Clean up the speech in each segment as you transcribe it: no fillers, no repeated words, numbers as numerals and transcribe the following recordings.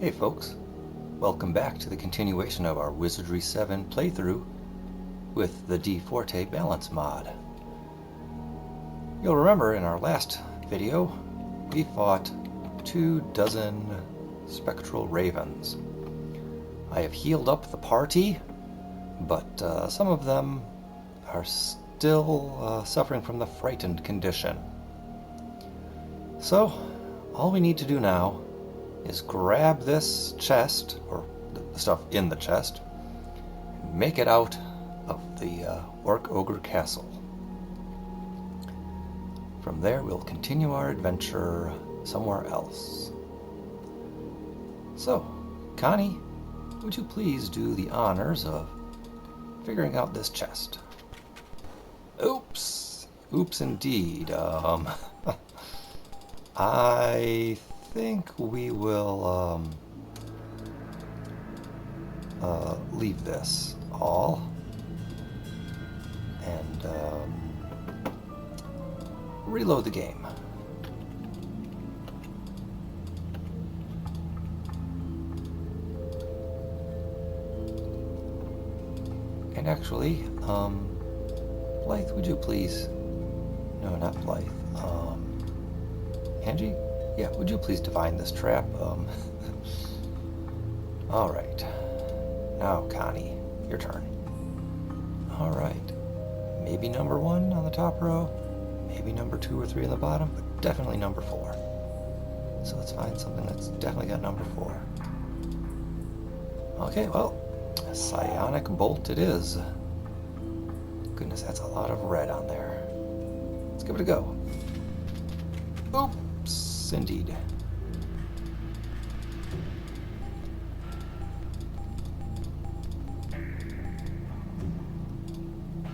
Hey folks, welcome back to the continuation of our Wizardry 7 playthrough with the dfortae balance mod. You'll remember in our last video we fought 24 spectral ravens. I have healed up the party, but some of them are still suffering from the frightened condition. So all we need to do now is grab this chest, or the stuff in the chest, and make it out of the Orc Ogre Castle. From there we'll continue our adventure somewhere else. So, Connie, would you please do the honors of figuring out this chest? Oops indeed. I think we will leave this all and reload the game. And actually, Blythe, would you please? No, not Blythe. Angie? Yeah, would you please define this trap? Alright. Now, Connie, your turn. Alright. Maybe number 1 on the top row, maybe number 2 or 3 on the bottom, but definitely number 4. So let's find something that's definitely got number 4. Okay, well, a psionic bolt it is. Goodness, that's a lot of red on there. Let's give it a go. Oops, indeed.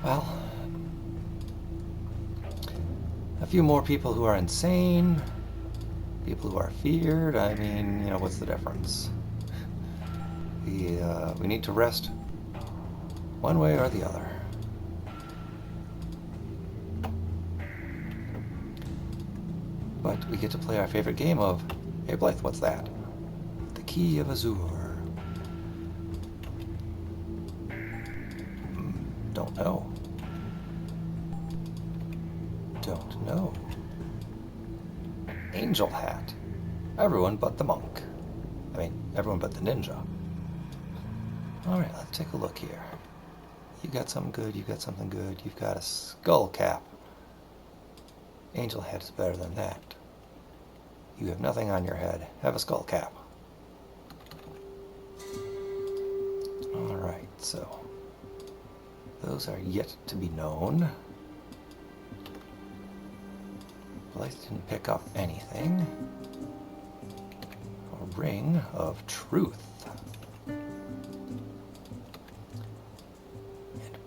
Well, a few more people who are insane, people who are feared. I mean, you know, what's the difference? We need to rest one way or the other. But we get to play our favorite game of, hey Blythe, what's that? The Key of Azure. Don't know. Don't know. Angel hat. Everyone but the monk. I mean, everyone but the ninja. Alright, let's take a look here. You got something good, you got something good. You've got a skull cap. Angel hat is better than that. You have nothing on your head. Have a skull cap. Alright, so those are yet to be known. Blythe didn't pick up anything. A ring of truth. And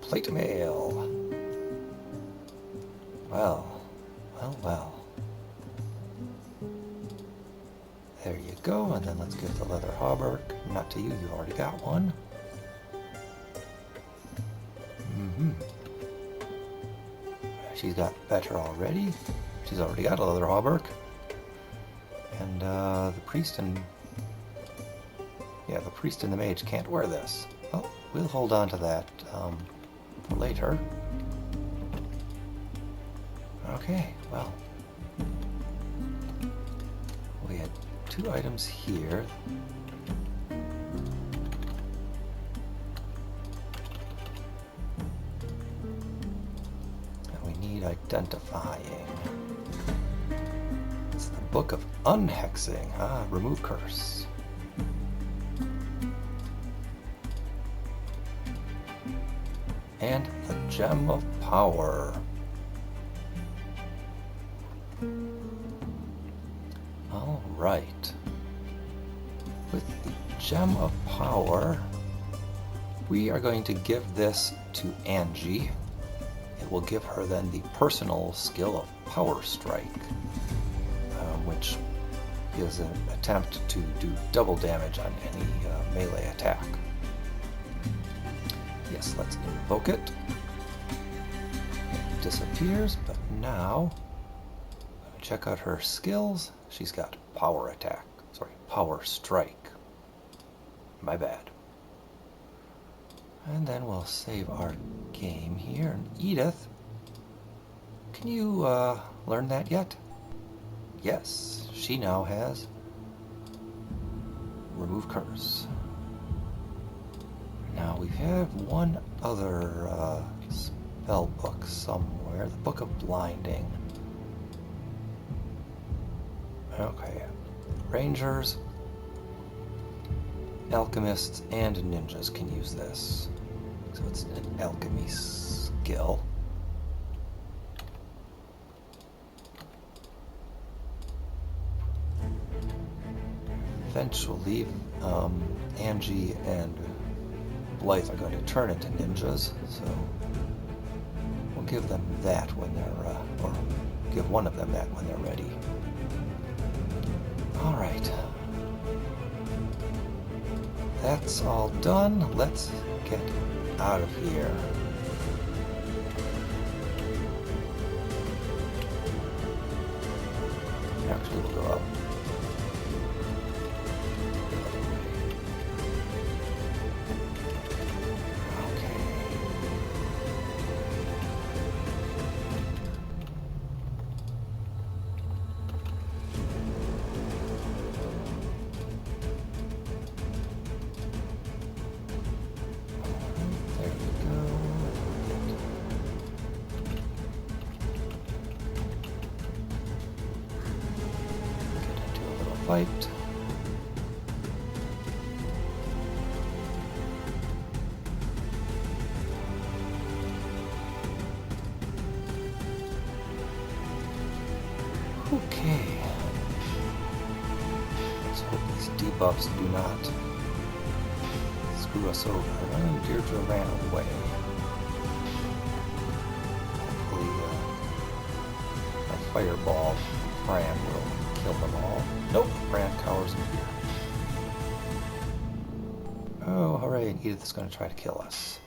plate mail. Well. There you go, and then let's give the leather hauberk. Not to you, you already got one. She's got better already. She's already got a leather hauberk. And the priest and... yeah, the priest and the mage can't wear this. Well, we'll hold on to that for later. Okay, well. We had 2 items here. And we need identifying. It's the Book of Unhexing. Remove curse. And the Gem of Power. Alright. With the Gem of Power, we are going to give this to Angie. It will give her then the personal skill of Power Strike, which is an attempt to do double damage on any melee attack. Yes, let's invoke it. It disappears, but now check out her skills. She's got power attack, sorry, power strike. My bad. And then we'll save our game here. And Edith, can you learn that yet? Yes, she now has Remove Curse. Now we have one other spell book somewhere, the Book of Blinding. Okay, Rangers, Alchemists, and Ninjas can use this. So it's an alchemy skill. Eventually, Angie and Blythe are going to turn into ninjas, so we'll give them that when they're, or give one of them that when they're ready. All right. That's all done. Let's get out of here. Actually, we'll go up. Fight. Okay. Let's hope these debuffs do not screw us over. And Deirdre ran away. Hopefully, a fireball Fran will kill them all. Nope, Fran cowers in fear. Oh, hooray, and Edith's going to try to kill us.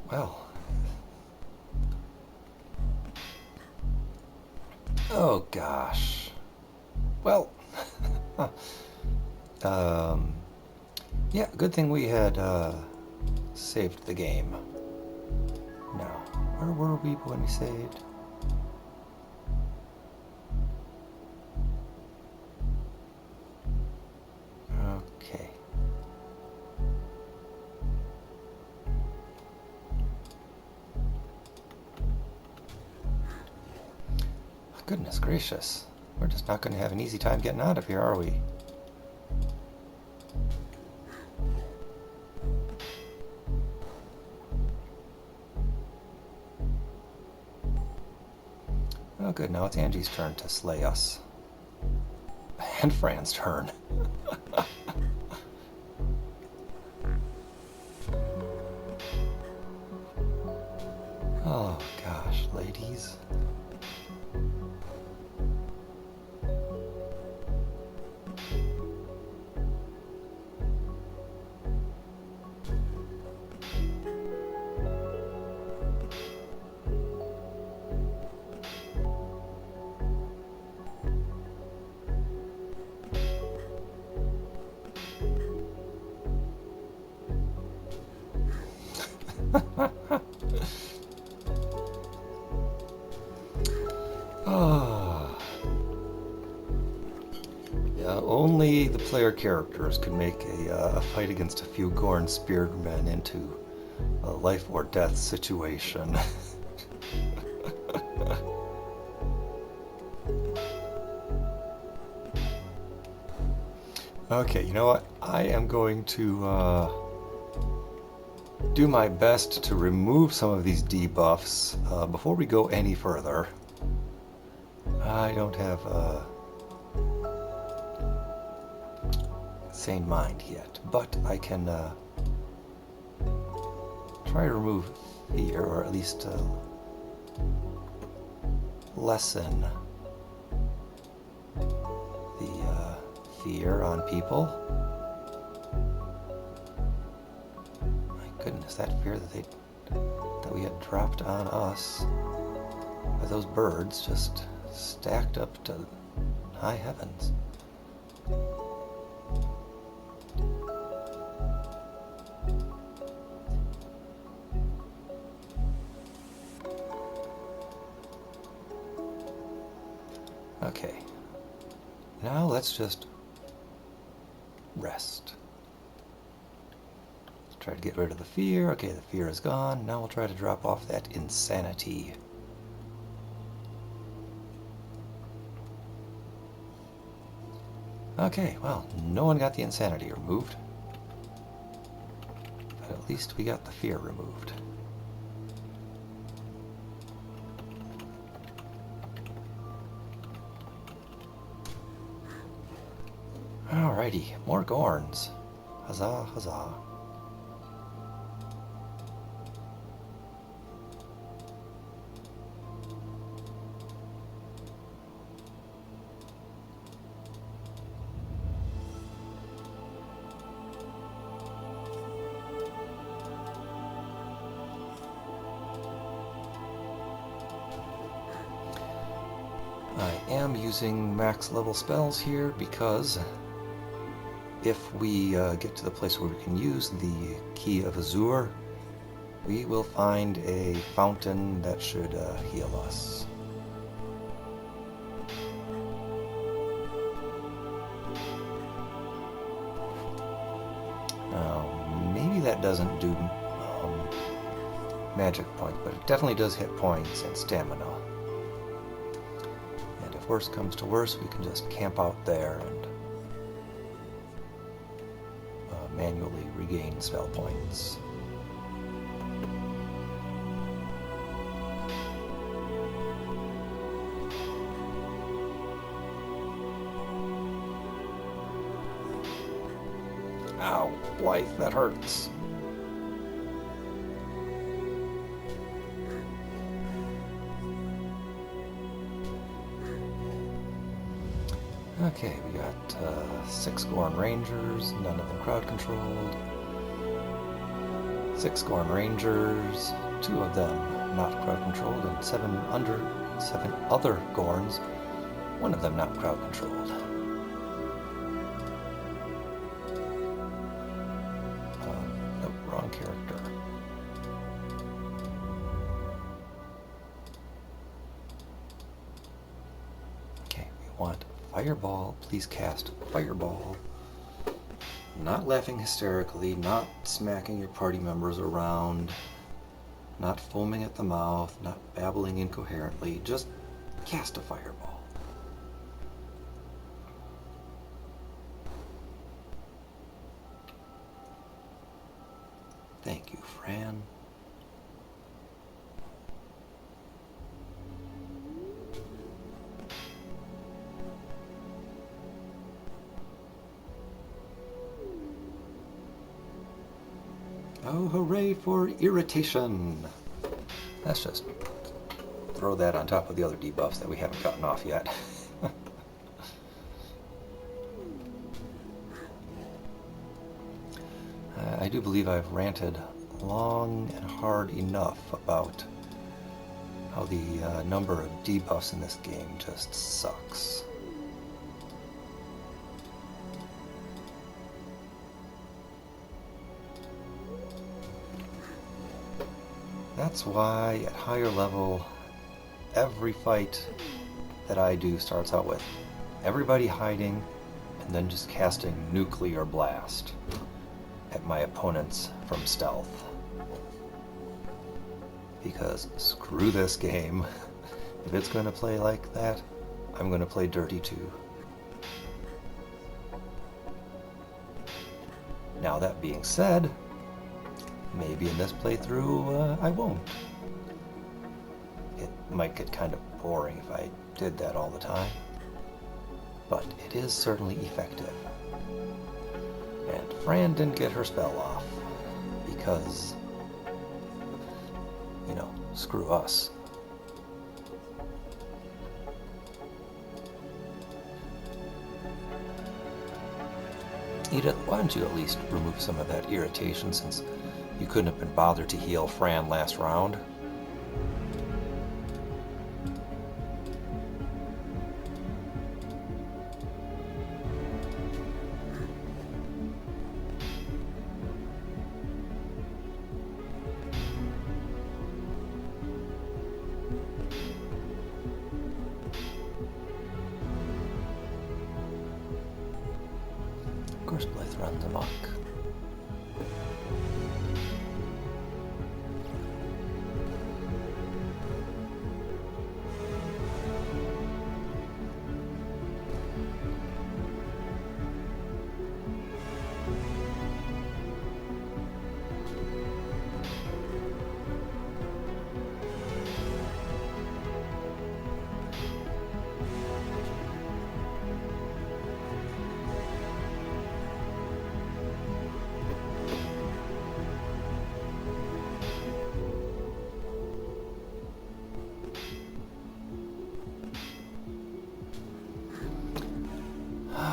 Well. Oh, gosh. Well. Yeah, good thing we had, saved the game. Now, where were we when we saved? Okay. Goodness gracious. We're just not going to have an easy time getting out of here, are we? Oh good, now it's Angie's turn to slay us. And Fran's turn. Oh gosh, ladies. Yeah, only the player characters can make a fight against a few Gorn spearmen into a life or death situation. Okay, you know what? I am going to do my best to remove some of these debuffs before we go any further. I don't have a sane mind yet, but I can try to remove fear, or at least lessen the fear on people. My goodness, that fear that they that we had dropped on us by those birds just stacked up to high heavens. Okay, now let's just rest. Let's try to get rid of the fear. Okay, the fear is gone. Now we'll try to drop off that insanity. Okay, well, no one got the insanity removed, but at least we got the fear removed. Alrighty, more Gorns. Huzzah, huzzah. I am using max level spells here because if we get to the place where we can use the Key of Azure, we will find a fountain that should heal us. Now, maybe that doesn't do magic points, but it definitely does hit points and stamina. And if worse comes to worse, we can just camp out there and manually regain spell points. Ow, Blythe, that hurts. Okay, we got 6 Gorn Rangers, none of them crowd controlled. 6 Gorn Rangers, 2 of them not crowd controlled, and 7 other Gorns, 1 of them not crowd controlled. Nope, wrong character. Okay, we want Fireball. Please cast Fireball. Not laughing hysterically, not smacking your party members around, not foaming at the mouth, not babbling incoherently, just cast a fireball. Thank you, Fran. Oh, hooray for irritation! Let's just throw that on top of the other debuffs that we haven't gotten off yet. I do believe I've ranted long and hard enough about how the number of debuffs in this game just sucks. That's why at higher level, every fight that I do starts out with everybody hiding and then just casting Nuclear Blast at my opponents from stealth. Because screw this game. If it's going to play like that, I'm going to play dirty too. Now that being said, maybe in this playthrough I won't. It might get kind of boring if I did that all the time, but it is certainly effective. And Fran didn't get her spell off because, you know, screw us. Edith, why don't you at least remove some of that irritation, since You couldn't have been bothered to heal Fran last round. Of course, Blythe runs amok.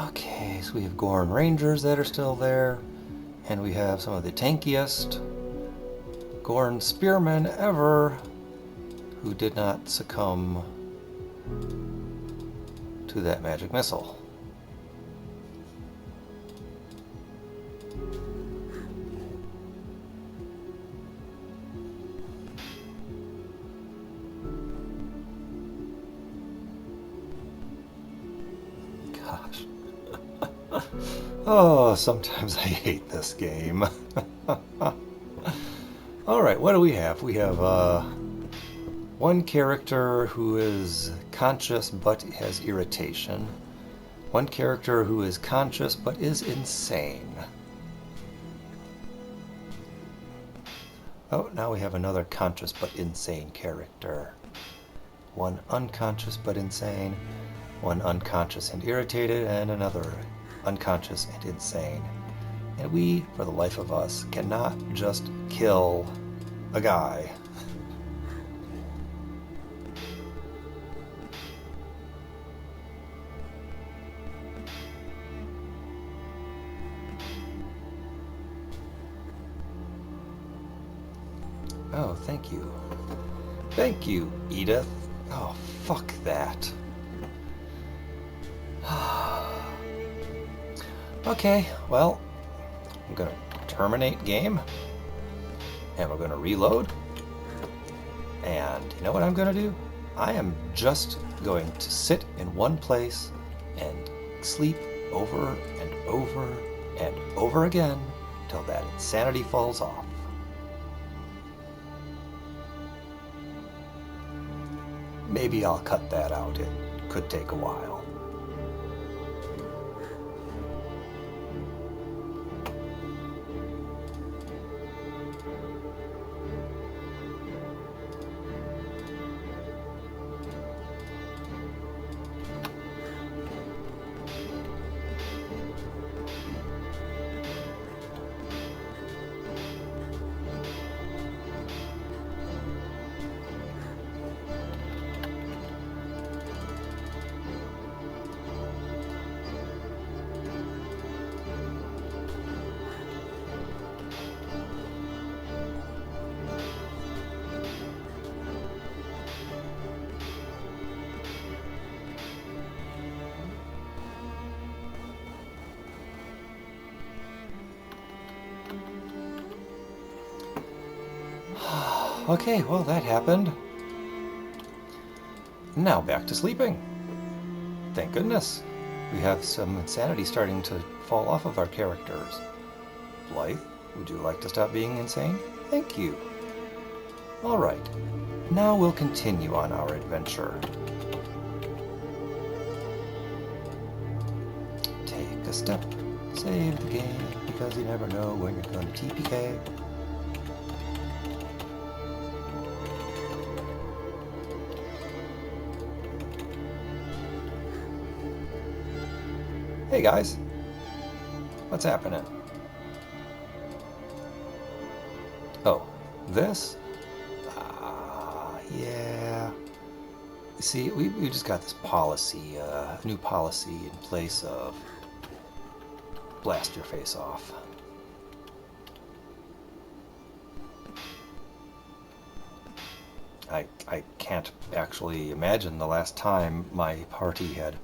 Okay, so we have Gorn Rangers that are still there, and we have some of the tankiest Gorn Spearmen ever who did not succumb to that magic missile. Gosh. Oh, sometimes I hate this game. Alright, what do we have? We have one character who is conscious but has irritation. One character who is conscious but is insane. Oh, now we have another conscious but insane character. One unconscious but insane. One unconscious and irritated, and another unconscious and insane. And we, for the life of us, cannot just kill a guy. Oh, thank you. Thank you, Edith. Oh, fuck that. Okay, well, I'm going to terminate game, and we're going to reload, and you know what I'm going to do? I am just going to sit in one place and sleep over and over and over again till that insanity falls off. Maybe I'll cut that out. It could take a while. Okay, well, that happened. Now back to sleeping. Thank goodness. We have some insanity starting to fall off of our characters. Blythe, would you like to stop being insane? Thank you. Alright, now we'll continue on our adventure. Take a step, save the game, because you never know when you're going to TPK. Hey guys, what's happening? Oh, this? Yeah. You see, we just got this policy, new policy in place of blast your face off. I can't actually imagine the last time my party had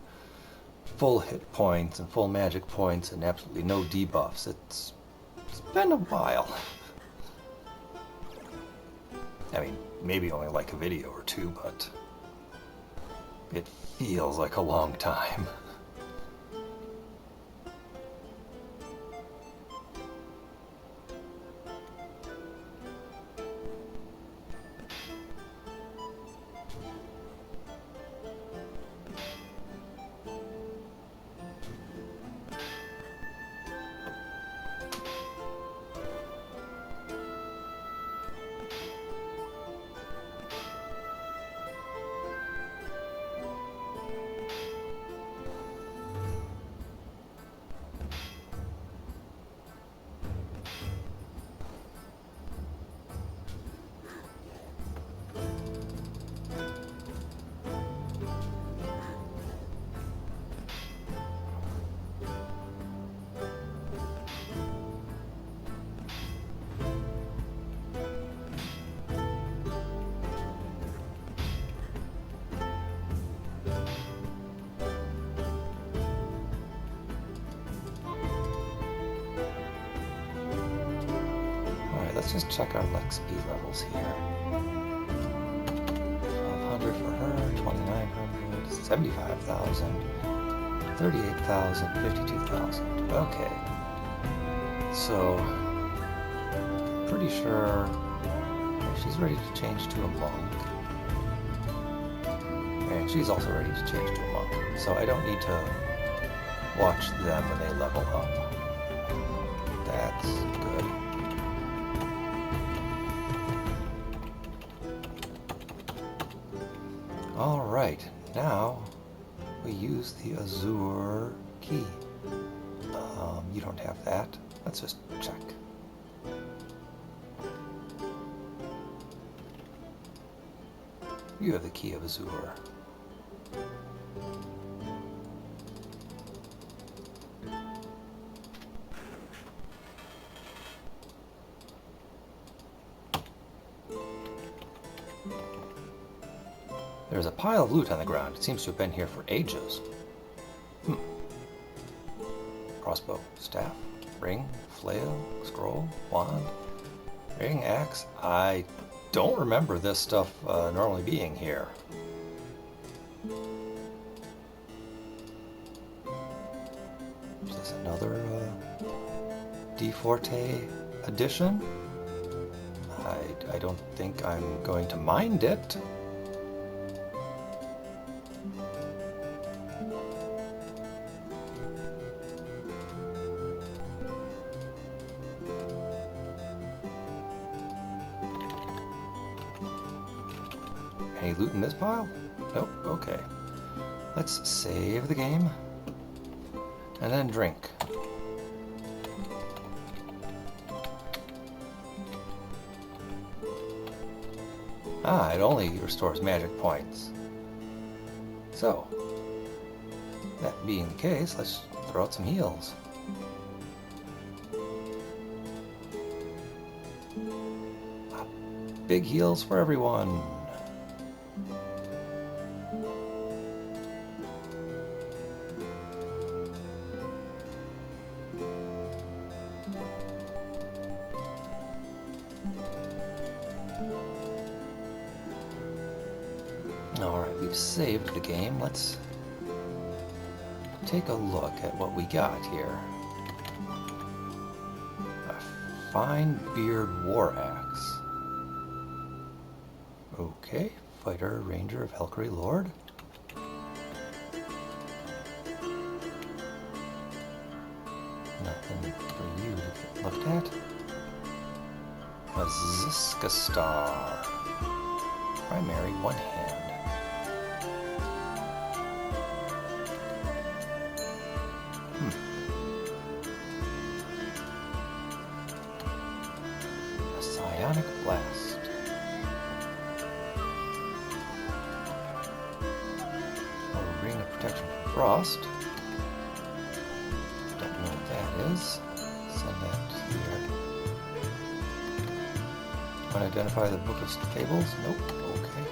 full hit points and full magic points and absolutely no debuffs. It's been a while. I mean, maybe only like a video or two, but it feels like a long time. Let's just check our Lex B levels here. 1200 for her, 2900, 75,000, 38,000, 52,000. Okay. So, pretty sure she's ready to change to a monk. And she's also ready to change to a monk. So I don't need to watch them when they level up. That's good. Alright, now we use the Azure key. You don't have that. Let's just check. You have the key of Azure. There's a pile of loot on the ground. It seems to have been here for ages. Crossbow, staff, ring, flail, scroll, wand, ring, axe. I don't remember this stuff normally being here. Is this another dfortae edition? I don't think I'm going to mind it. Any loot in this pile? Nope, okay. Let's save the game and then drink. Ah, it only restores magic points. So, that being the case, let's throw out some heals. Big heals for everyone. Alright, we've saved the game. Let's take a look at what we got here. A fine beard war axe. Okay, fighter, ranger of Helcary Lord. Nothing for you to get looked at. A Ziska Star. Primary one hand. A Psionic Blast. A Ring of Protection from Frost. Don't know what that is. Send that here. Want to identify the Book of Fables? Nope. Okay.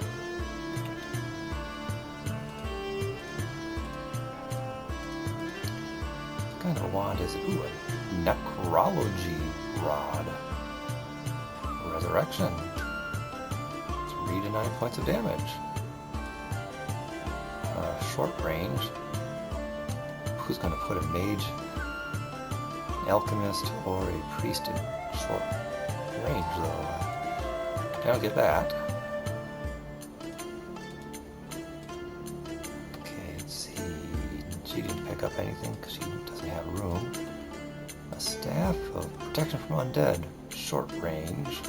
wand is, ooh, a necrology rod. Resurrection. 3 to 9 points of damage. Short range. Who's going to put a mage, an alchemist, or a priest in short range, though? I don't get that. Okay, let's see. She didn't pick up anything because she doesn't have room. A staff of protection from undead, short range.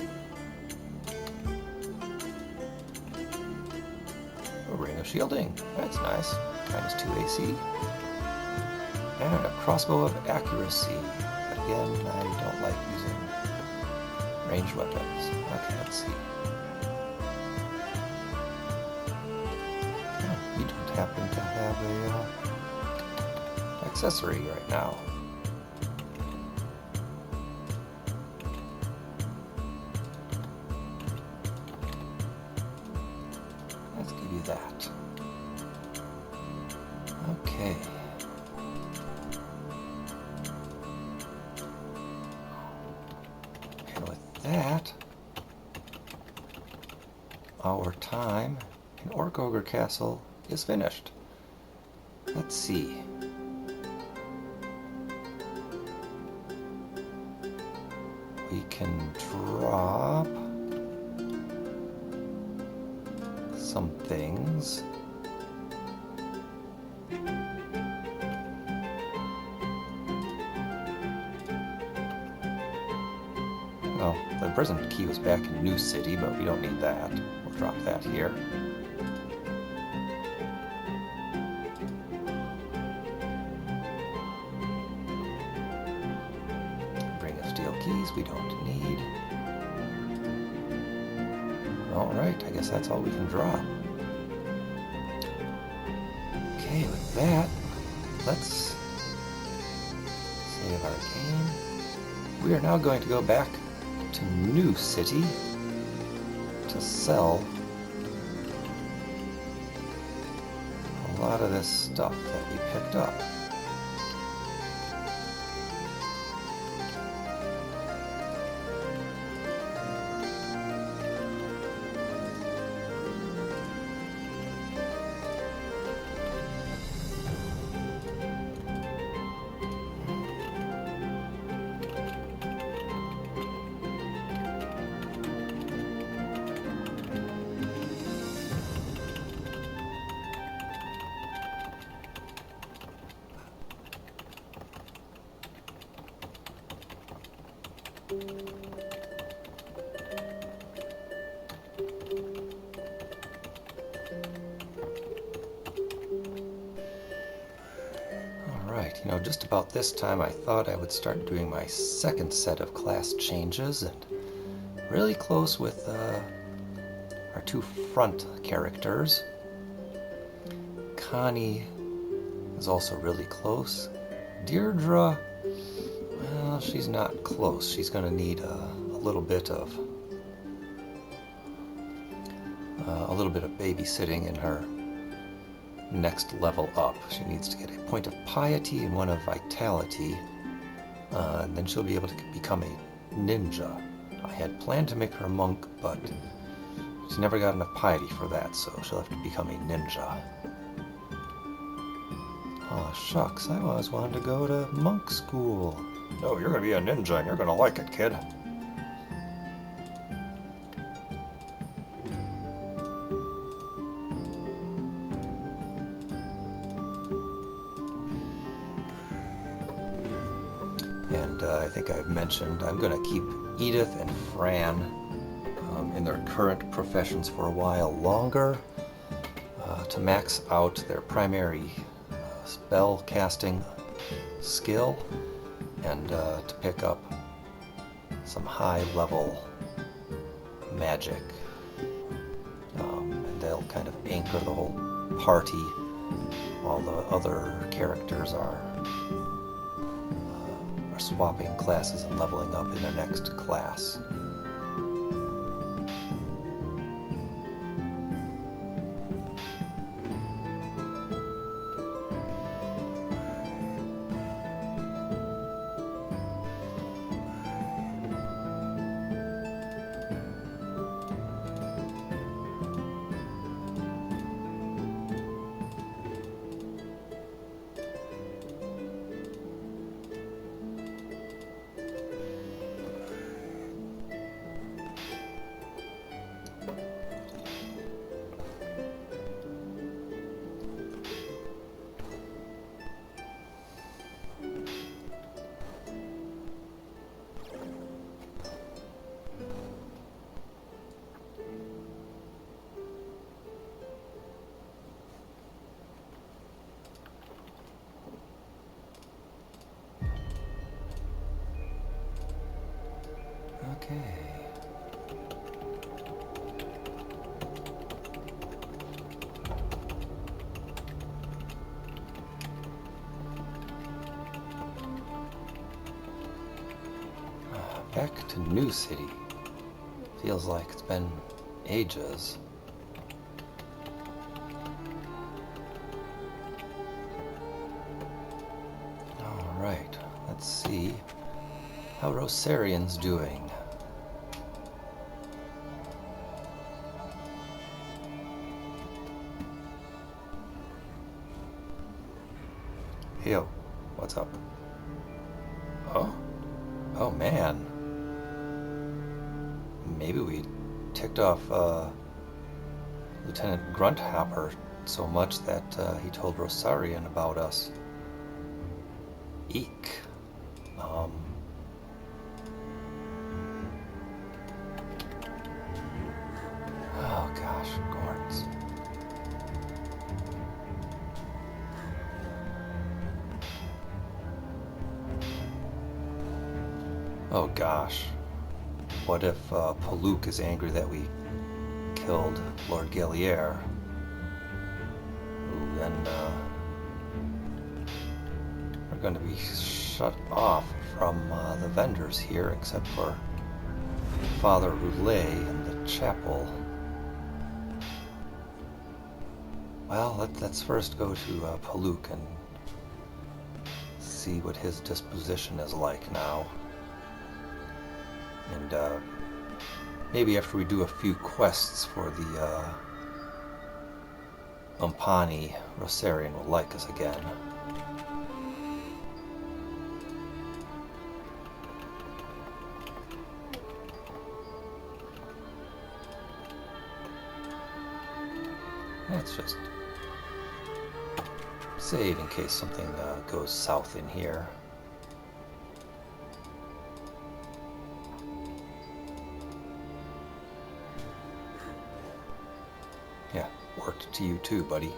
A ring of shielding, that's nice. -2 AC. And a crossbow of accuracy. But again, I don't like using ranged weapons. Okay, let's see. Oh, you don't happen to have a accessory right now. Let's give you that. Okay. And with that, our time in Orc Ogre Castle is finished. Let's see. We can drop some things. Well, the prison key was back in New City, but we don't need that. We'll drop that here. Ring of Steel Keys we don't need. Alright, I guess that's all we can drop. Okay, with that, let's save our game. We are now going to go back to New City to sell a lot of this stuff that we picked up. Alright, just about this time I thought I would start doing my second set of class changes, and really close with our two front characters. Connie is also really close. Deirdre, well, she's not close. She's going to need a little bit of babysitting in her next level up. She needs to get a point of piety and one of vitality, and then she'll be able to become a ninja. I had planned to make her a monk, but she's never got enough piety for that, so she'll have to become a ninja. Aw, shucks, I always wanted to go to monk school. No, you're gonna be a ninja and you're gonna like it, kid. And I think I've mentioned I'm gonna keep Edith and Fran in their current professions for a while longer to max out their primary spell casting skill and to pick up some high level magic. And they'll kind of anchor the whole party while the other characters are swapping classes and leveling up in their next class. Back to New City. Feels like it's been ages. Alright, let's see how Rosarian's doing. Yo, what's up? Oh? Oh man. Maybe we ticked off Lieutenant Grunthopper so much that he told Rosarian about us. Eek. Oh gosh, Gorns. Oh gosh. What if Paluk is angry that we killed Lord Gallier? Ooh, then we're going to be shut off from the vendors here, except for Father Roulet and the chapel. Well, let's first go to Paluk and see what his disposition is like now. And maybe after we do a few quests for the Umpani, Rosarian will like us again. Let's just save in case something goes south in here. Yeah, worked to you too, buddy.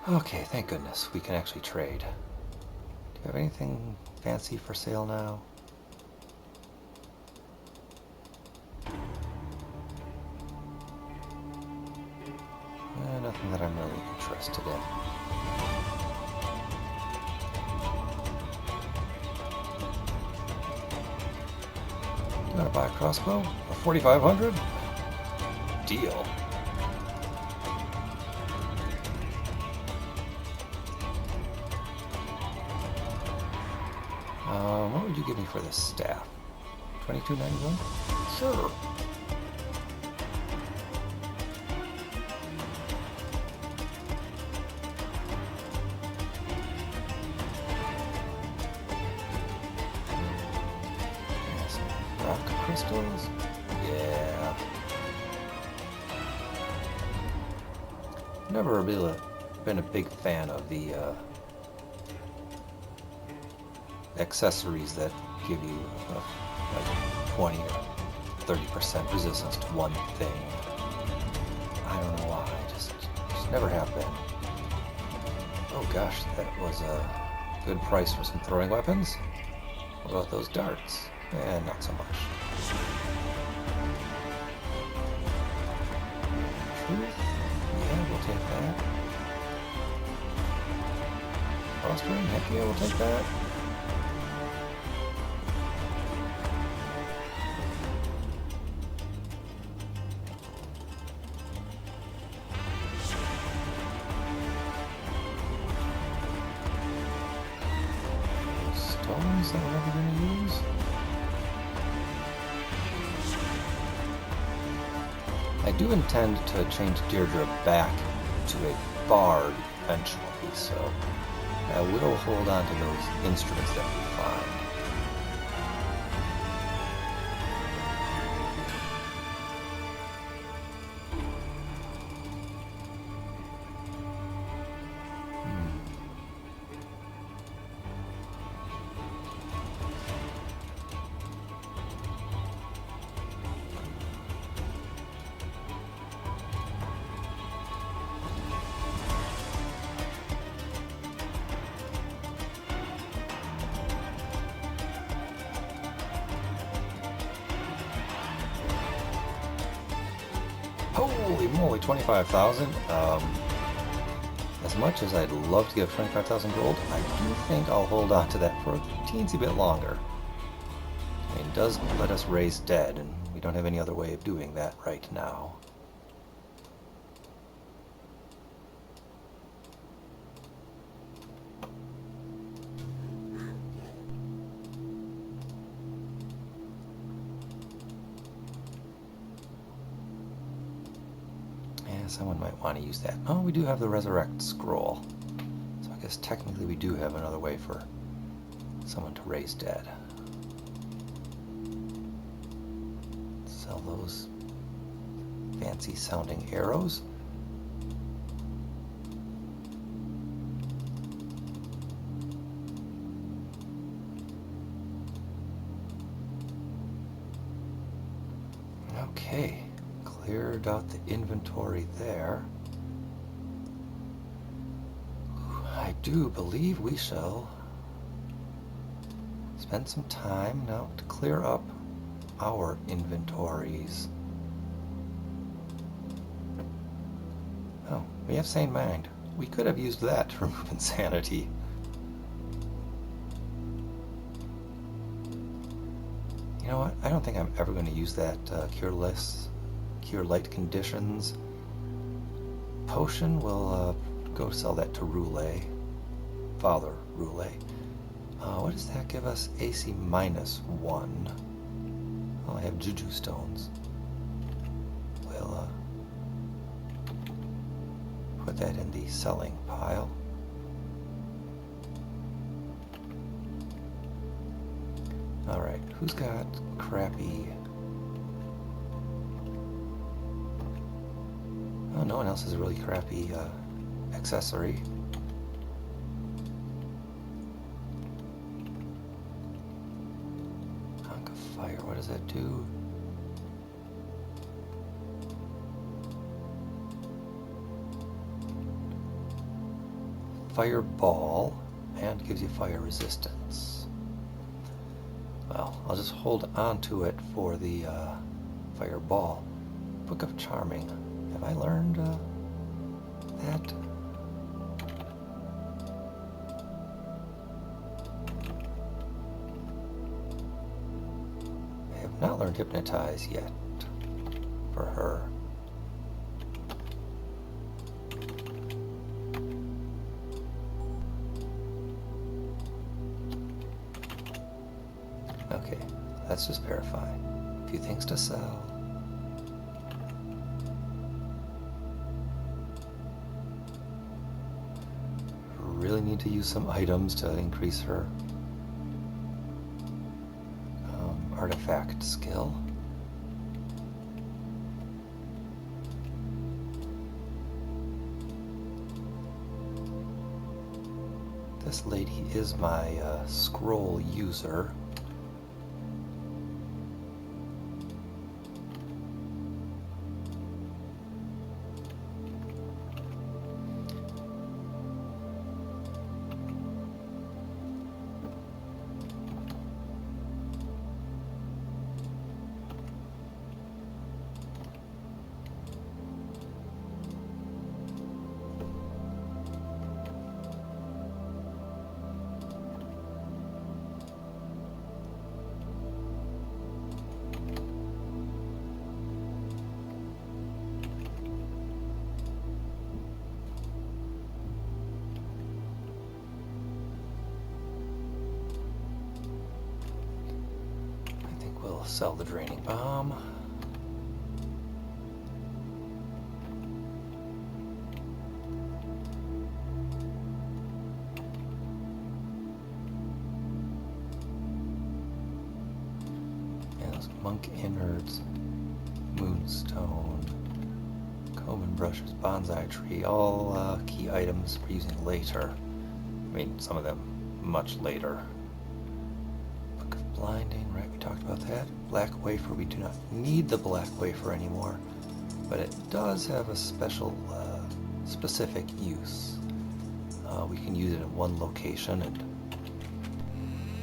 Okay, thank goodness we can actually trade. Do you have anything fancy for sale now? Nothing that I'm really interested in. You want to buy a crossbow for 4,500? Deal. What would you give me for this staff? $22.91? Sure. Crystals? Yeah. Never really been a big fan of the accessories that give you like 20 or 30% resistance to one thing. I don't know why. Just never have been. Oh gosh, that was a good price for some throwing weapons. What about those darts? Eh, not so much. Truth? Yeah, we'll take that. Fostering? Heck yeah, we'll take that. Stones that we're never going to use? I do intend to change Deirdre back to a bard eventually, so I will hold on to those instruments that we find. Holy moly, 25,000. As much as I'd love to get 25,000 gold, I do think I'll hold on to that for a teensy bit longer. I mean, it does let us raise dead, and we don't have any other way of doing that right now. Someone might want to use that. Oh, we do have the Resurrect Scroll. So I guess technically we do have another way for someone to raise dead. Sell those fancy sounding arrows. Okay. Cleared out the inventory there. I do believe we shall spend some time now to clear up our inventories. Oh, we have Sane Mind. We could have used that to remove insanity. You know what? I don't think I'm ever going to use that Cure Light Conditions potion. We'll go sell that to Roulé, Father Roulé. What does that give us? AC -1. Oh, I have Juju Stones. We'll put that in the selling pile. Alright, who's got crappy... Oh, no one else has a really crappy accessory. Hunk of Fire, what does that do? Fireball, and gives you fire resistance. Well, I'll just hold on to it for the Fireball. Book of Charming. Have I learned that? I have not learned Hypnotize yet for her. Okay, let's just verify. A few things to sell. Really need to use some items to increase her artifact skill. This lady is my scroll user. Sell the Draining Bomb. And those Monk Innards, Moonstone, Comb and Brushes, Bonsai Tree, all key items for using later. I mean, some of them much later. Book of Blinding, right? We talked about that. Black Wafer, we do not need the Black Wafer anymore, but it does have a special, specific use. We can use it in one location and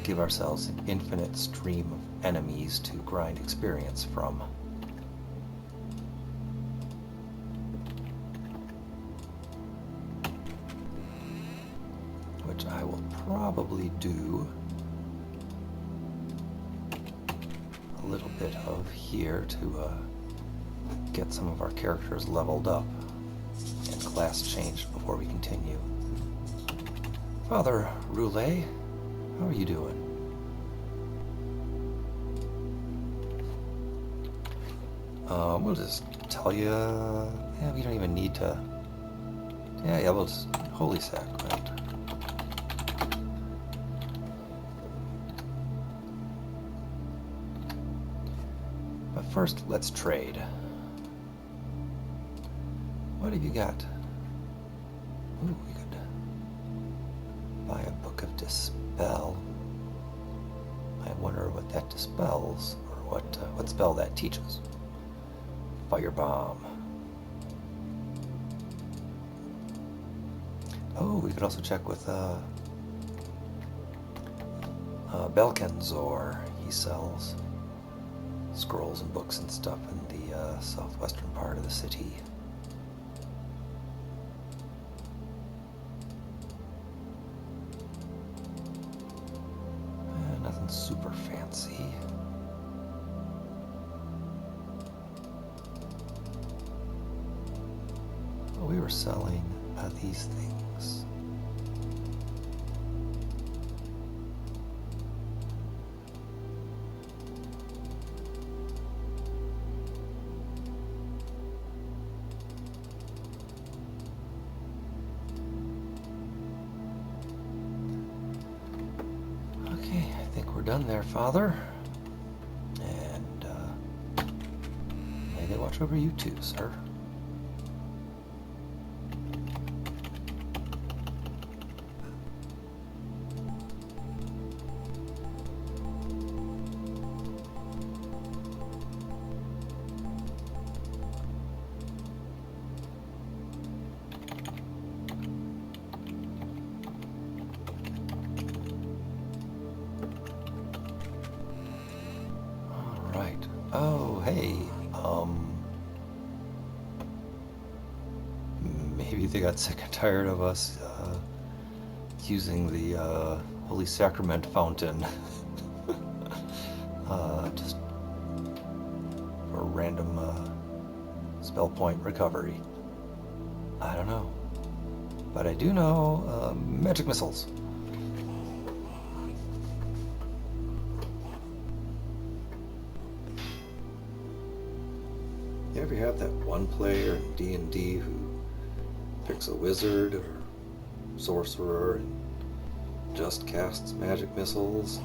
give ourselves an infinite stream of enemies to grind experience from. what I will probably do a little bit of here to get some of our characters leveled up and class changed before we continue. Father Roulet, how are you doing? We'll just tell you, yeah, we don't even need to, yeah, we'll just, holy sack, right? But first, let's trade. What have you got? Ooh, we could buy a book of Dispel. I wonder what that dispels, or what spell that teaches. Firebomb. Oh, we could also check with Belkanzor. He sells scrolls and books and stuff in the southwestern part of the city. Nothing super fancy. We were selling these things. Okay, I think we're done there, Father. And may they watch over you too, sir. Oh, hey, maybe they got sick and tired of us using the Holy Sacrament fountain just for random spell point recovery. I don't know, but I do know magic missiles. You ever have that one player in D&D who picks a wizard or sorcerer and just casts magic missiles?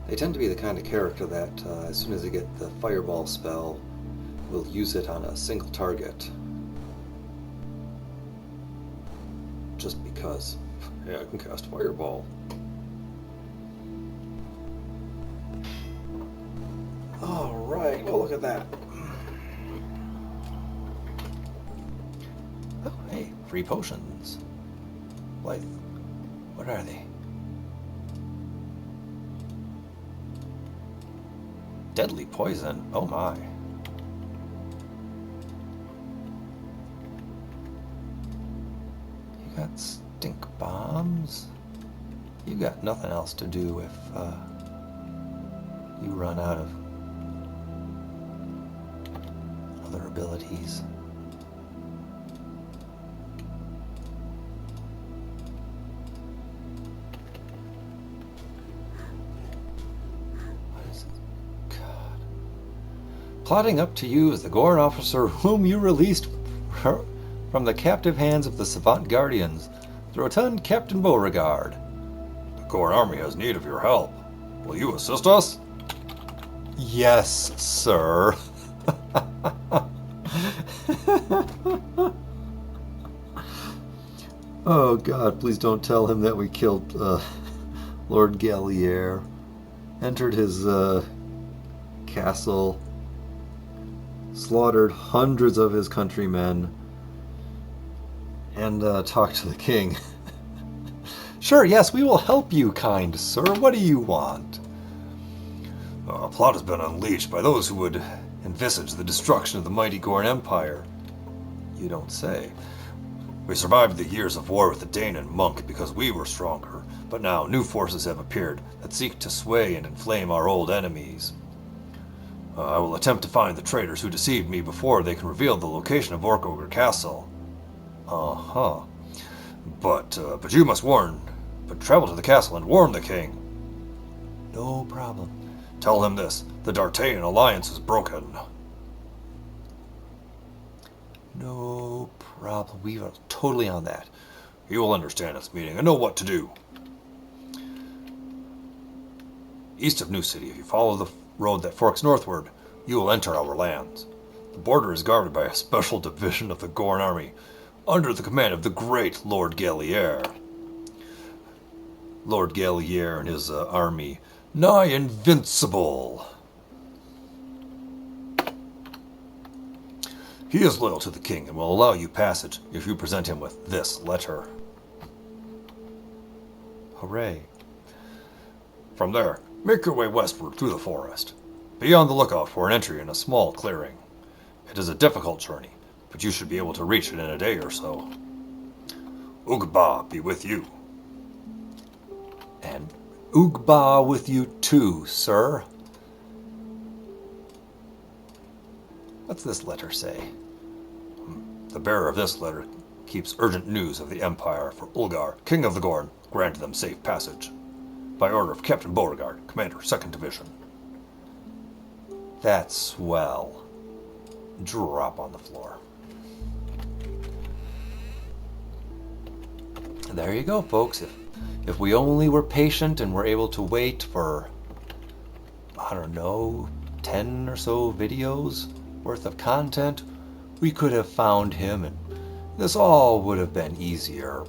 They tend to be the kind of character that as soon as they get the fireball spell, will use it on a single target. Just because, yeah, I can cast fireball. Alright, well look at that. Oh, hey, free potions. Blythe, what are they? Deadly poison, oh my. You got stink bombs? You got nothing else to do if you run out of other abilities. What is it? God. Plotting up to you is the Gorn officer whom you released from the captive hands of the Savant Guardians, the rotund Captain Beauregard. The Gorn army has need of your help. Will you assist us? Yes, sir. Oh God, please don't tell him that we killed Lord Gallier, entered his castle, slaughtered hundreds of his countrymen, and talked to the king. Sure, yes, we will help you, kind sir. What do you want? A plot has been unleashed by those who would envisage the destruction of the mighty Gorn Empire. You don't say. We survived the years of war with the Dane and Monk because we were stronger, but now new forces have appeared that seek to sway and inflame our old enemies. I will attempt to find the traitors who deceived me before they can reveal the location of Ogre Castle. Uh-huh. But you must travel to the castle and warn the king. No problem. Tell him this, the Dartaean alliance is broken. No problem. We are totally on that. You will understand this meeting and know what to do. East of New City, if you follow the road that forks northward, you will enter our lands. The border is guarded by a special division of the Gorn army, under the command of the great Lord Gallier. Lord Gallier and his army, nigh invincible. He is loyal to the king and will allow you passage if you present him with this letter. Hooray. From there, make your way westward through the forest. Be on the lookout for an entry in a small clearing. It is a difficult journey, but you should be able to reach it in a day or so. Ugba be with you. And Ugba with you too, sir. What's this letter say? The bearer of this letter keeps urgent news of the Empire for Ulgar, King of the Gorn. Grant them safe passage. By order of Captain Beauregard, Commander, 2nd Division. That's swell. Drop on the floor. There you go, folks. If we only were patient and were able to wait for, I don't know, 10 or so videos worth of content, we could have found him, and this all would have been easier.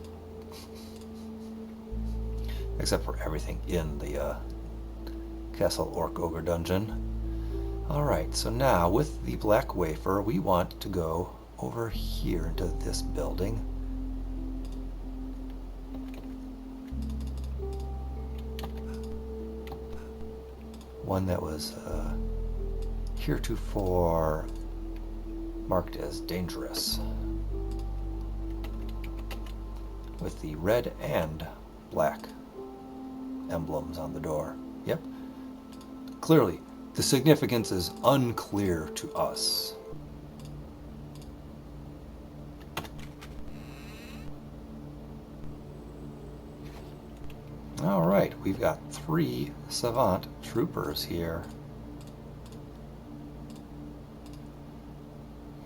Except for everything in the Castle Orc Ogre dungeon. Alright, so now with the Black Wafer, we want to go over here into this building. One that was heretofore marked as dangerous, with the red and black emblems on the door. Yep. Clearly, the significance is unclear to us. Alright, we've got 3 Savant Troopers here.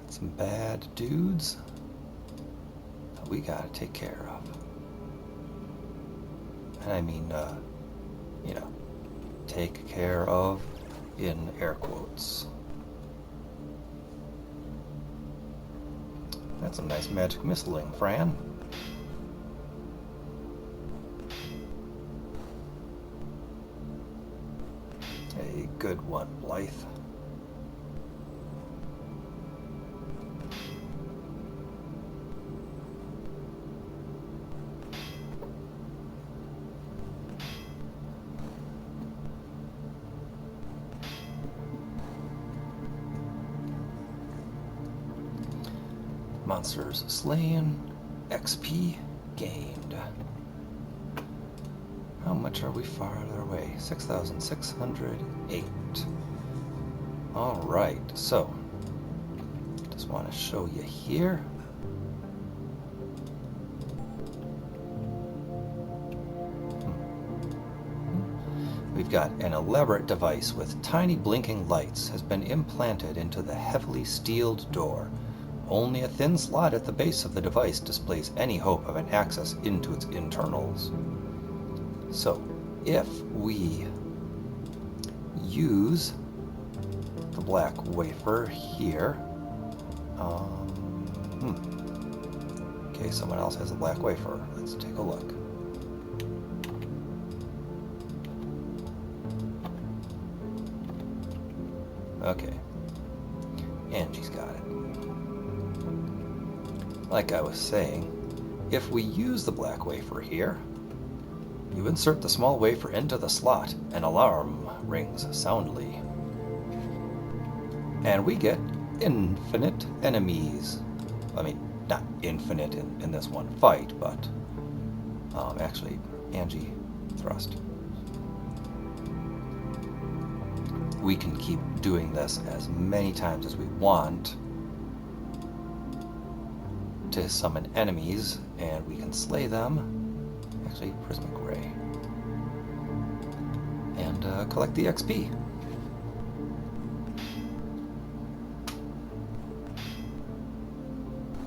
Some bad dudes that we gotta take care of. And I mean, you know, take care of in air quotes. That's a nice magic missiling, Fran. A good one, Blythe. Monsters slain, XP gained. How much are we farther away? 6,608. Alright, so just want to show you here. We've got an elaborate device with tiny blinking lights has been implanted into the heavily steeled door. Only a thin slot at the base of the device displays any hope of an access into its internals. So, if we use the Black Wafer here, okay, someone else has a Black Wafer. Let's take a look. Okay, Angie's got it. Like I was saying, if we use the Black Wafer here, you insert the small wafer into the slot, an alarm rings soundly. And we get infinite enemies. I mean, not infinite in this one fight, but actually Angie thrust. We can keep doing this as many times as we want to summon enemies, and we can slay them. Actually, Prismatic Ray. And collect the XP.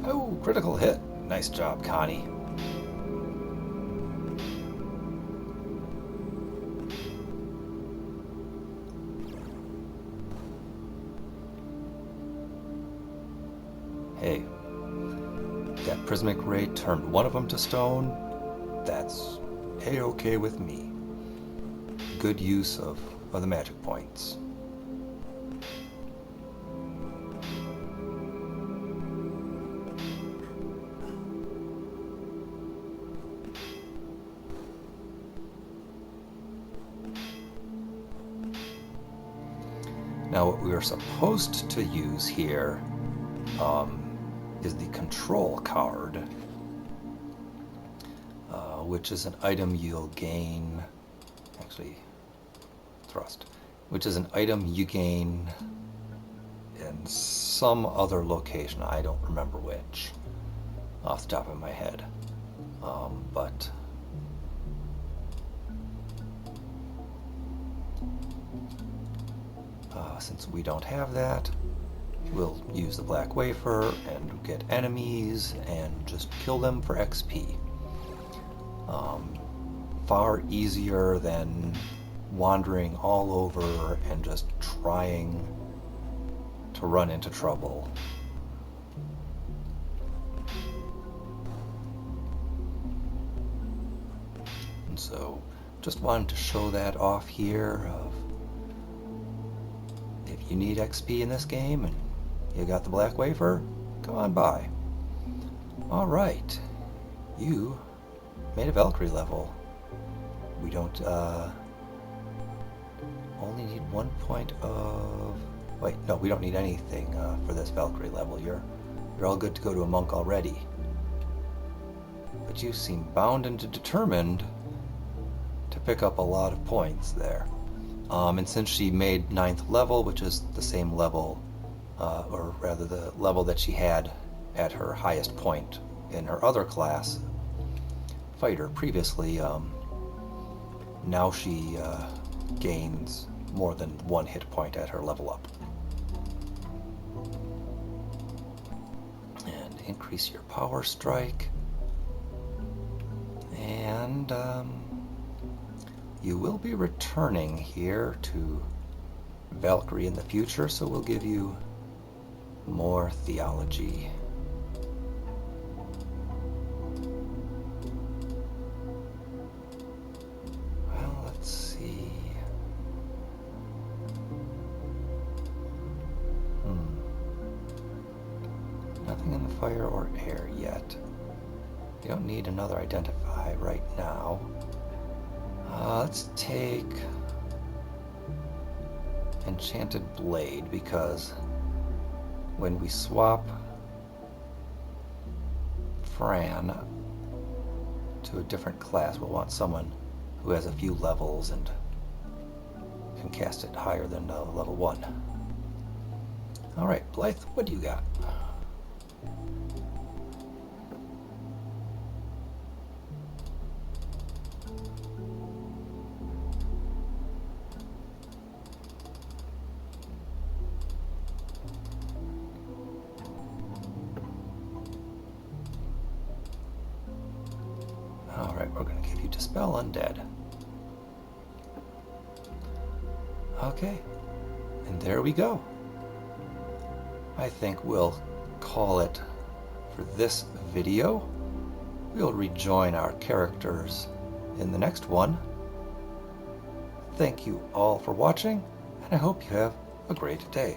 Oh, critical hit. Nice job, Connie. Hey, that Prismatic Ray turned one of them to stone. That's A-okay with me. Good use of the magic points. Now what we are supposed to use here is the control card, which is an item you'll gain, actually thrust, which is an item you gain in some other location. I don't remember which off the top of my head, but since we don't have that, we'll use the black wafer and get enemies and just kill them for XP. Far easier than wandering all over and just trying to run into trouble. And so just wanted to show that off here of if you need XP in this game and you got the black wafer, come on by. Alright, you made a Valkyrie level. We don't only need 1 point of... Wait, no, we don't need anything for this Valkyrie level. You're all good to go to a monk already. But you seem bound and determined to pick up a lot of points there. And since she made 9th level, which is the same level, or rather the level that she had at her highest point in her other class fighter previously, now she gains more than 1 hit point at her level up. And increase your power strike. And you will be returning here to Valkyrie in the future, so we'll give you more theology. Well, let's see. Nothing in the fire or air yet. You don't need another identify right now. Let's take Enchanted Blade, because when we swap Fran to a different class, we'll want someone who has a few levels and can cast it higher than level 1. Alright, Blythe, what do you got? Alright, we're going to give you Dispel Undead. Okay, and there we go. I think we'll call it for this video. We'll rejoin our characters in the next one. Thank you all for watching, and I hope you have a great day.